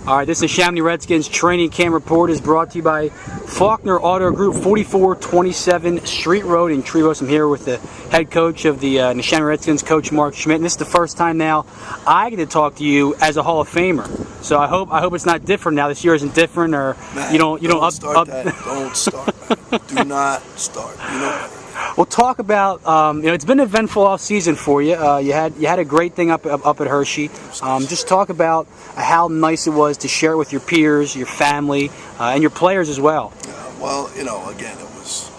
All right, this is Neshaminy Redskins Training Camp Report is brought to you by Faulkner Auto Group, 4427 Street Road in Trevose. I'm here with the head coach of the Neshaminy Redskins, Coach Mark Schmidt. And this is the first time now I get to talk to you as a Hall of Famer. So I hope it's not different now. This year isn't different, or man, you don't start that. Don't start, man. Do not start. You know better. We'll talk about it's been an eventful off season for you. You had a great thing up at Hershey. Just talk about how nice it was to share it with your peers, your family, and your players as well. Well, again, it was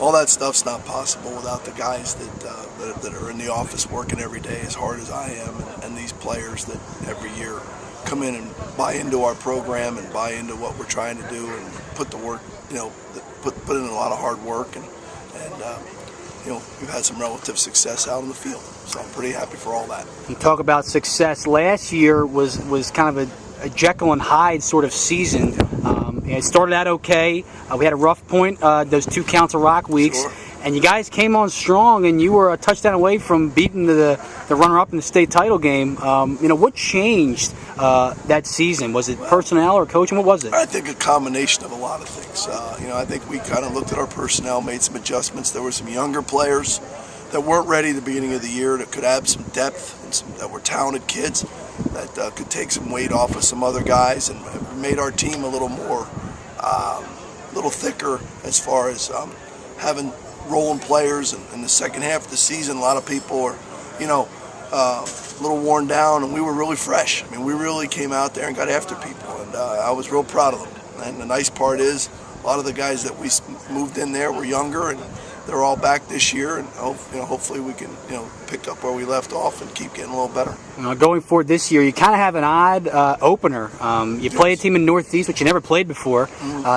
all that stuff's not possible without the guys that are in the office working every day as hard as I am, and these players that every year come in and buy into our program and buy into what we're trying to do and put the work, put in a lot of hard work and we've had some relative success out in the field, so I'm pretty happy for all that. You talk about success. Last year was kind of a Jekyll and Hyde sort of season. It started out okay. We had a rough point, those 2 Council Rock weeks, Sure. And you guys came on strong, and you were a touchdown away from beating the runner-up in the state title game. What changed that season? Was it personnel or coaching? What was it? I think a combination of a lot of things. I think we kind of looked at our personnel, made some adjustments. There were some younger players that weren't ready at the beginning of the year that could add some depth, and that were talented kids that could take some weight off of some other guys, and made our team a little more, little thicker as far as having rolling players. And in the second half of the season, a lot of people are, a little worn down, and we were really fresh. I mean, we really came out there and got after people, and I was real proud of them. And the nice part is, a lot of the guys that we moved in there were younger, and they're all back this year, and hopefully we can pick up where we left off and keep getting a little better. Going forward this year, you kind of have an odd opener. You play a team in Northeast, which you never played before.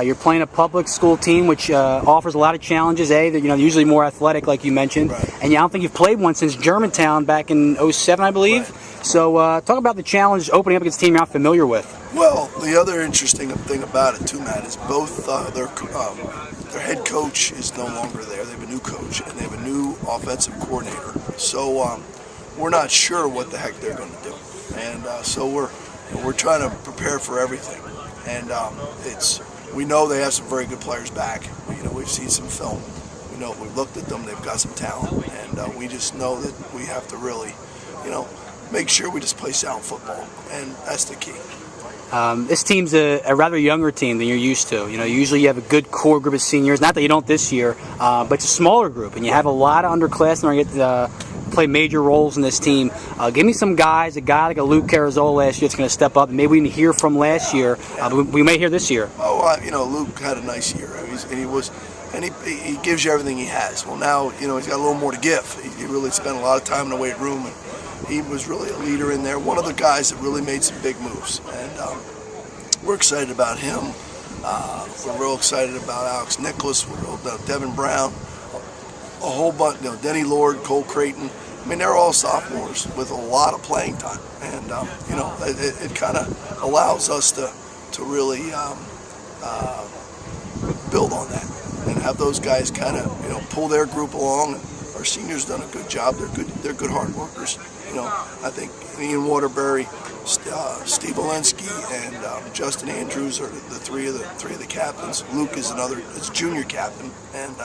You're playing a public school team, which offers a lot of challenges. They're usually more athletic, like you mentioned, right. And I don't think you've played one since Germantown back in '07, I believe. Right. So talk about the challenge opening up against a team you're not familiar with. Well, the other interesting thing about it too, Matt, is both their head coach is no longer there. They have a new coach, and they have a new offensive coordinator. So we're not sure what the heck they're going to do, and so we're trying to prepare for everything. And we know they have some very good players back. We've seen some film. We've looked at them. They've got some talent, and we just know that we have to really, make sure we just play sound football, and that's the key. This team's a rather younger team than you're used to. Usually you have a good core group of seniors. Not that you don't this year, but it's a smaller group, and you have a lot of underclassmen who get play major roles in this team. Give me some guys, a guy like a Luke Carrizola last year that's going to step up, and maybe we didn't hear from last year, but we may hear this year. Luke had a nice year, he gives you everything he has. Well, now he's got a little more to give. He really spent a lot of time in the weight room, and he was really a leader in there. One of the guys that really made some big moves, and we're excited about him. We're real excited about Alex Nicholas. We're real about Devin Brown, a whole bunch. Denny Lord, Cole Creighton. I mean, they're all sophomores with a lot of playing time, and it kind of allows us to really build on that and have those guys kind of pull their group along. Our seniors done a good job. They're good hard workers. I think Ian Waterbury, Steve Walensky, and Justin Andrews are the three of the captains. Luke is junior captain, and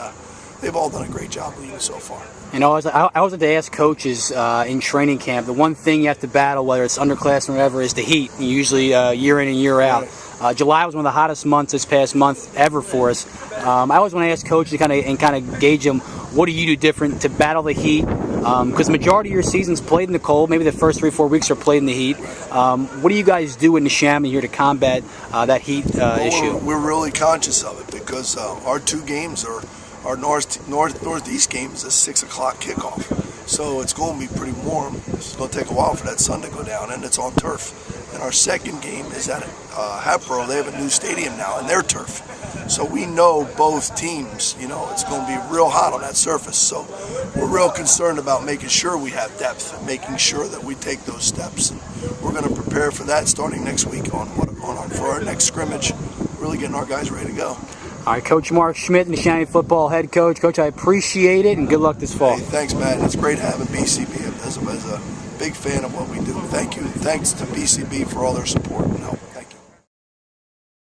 they've all done a great job leading so far. I always like to ask coaches in training camp, the one thing you have to battle, whether it's underclassmen or whatever, is the heat. Usually year in and year out. July was one of the hottest months this past month ever for us. I always want to ask coaches to kind of gauge them. What do you do different to battle the heat? Because the majority of your season's played in the cold. Maybe the first 3 or 4 weeks are played in the heat. What do you guys do in Neshaminy here to combat that heat issue? We're really conscious of it because our 2 games are our northeast game is a 6 o'clock kickoff. So it's going to be pretty warm. It's going to take a while for that sun to go down, and it's on turf. And our second game is at Hatboro. They have a new stadium now, and their turf. So we know both teams, it's going to be real hot on that surface. So we're real concerned about making sure we have depth and making sure that we take those steps. And we're going to prepare for that starting next week for our next scrimmage, really getting our guys ready to go. All right, Coach Mark Schmidt, Neshaminy football head coach. Coach, I appreciate it, and good luck this fall. Hey, thanks, Matt. It's great having BCB as a big fan of what we do. Thank you. Thanks to BCB for all their support and help.